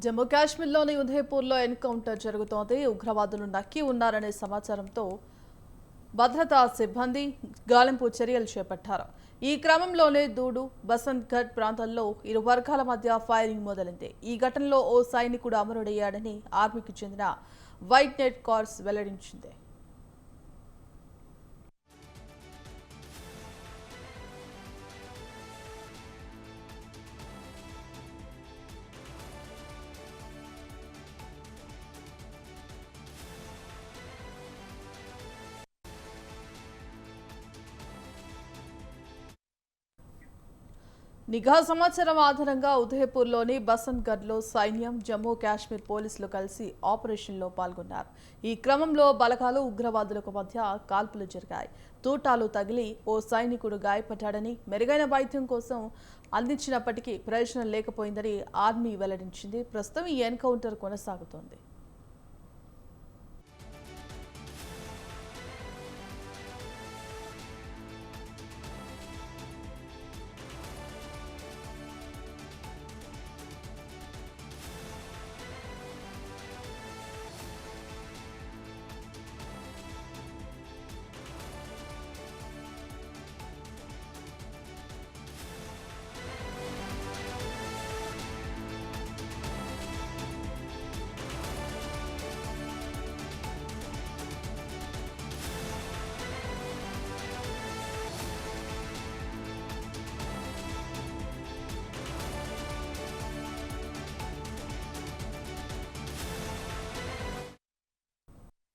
జమ్మూ కాశ్మీర్లోని ఉదయపూర్లో ఎన్కౌంటర్ జరుగుతోంది. ఉగ్రవాదులు నక్కి ఉన్నారనే సమాచారంతో భద్రతా సిబ్బంది గాలింపు చర్యలు చేపట్టారు. ఈ క్రమంలోనే దూడు, బసంత్ ఘట్ ప్రాంతాల్లో ఇరు వర్గాల మధ్య ఫైరింగ్ మొదలైంది. ఈ ఘటనలో ఓ సైనికుడు అమరుడయ్యాడని ఆర్మీకి చెందిన వైట్ నెట్ కార్ప్స్ వెల్లడించింది. నిఘా సమాచారం ఆధారంగా ఉదయపూర్లోని బసంత్ గఢ్లో సైన్యం, జమ్మూ కాశ్మీర్ పోలీసులు కలిసి ఆపరేషన్లో పాల్గొన్నారు. ఈ క్రమంలో బలగాలు, ఉగ్రవాదులకు మధ్య కాల్పులు జరిగాయి. తూటాలు తగిలి ఓ సైనికుడు గాయపడ్డాడని, మెరుగైన వైద్యం కోసం అందించినప్పటికీ ప్రయోజనం లేకపోయిందని ఆర్మీ వెల్లడించింది. ప్రస్తుతం ఈ ఎన్కౌంటర్ కొనసాగుతోంది.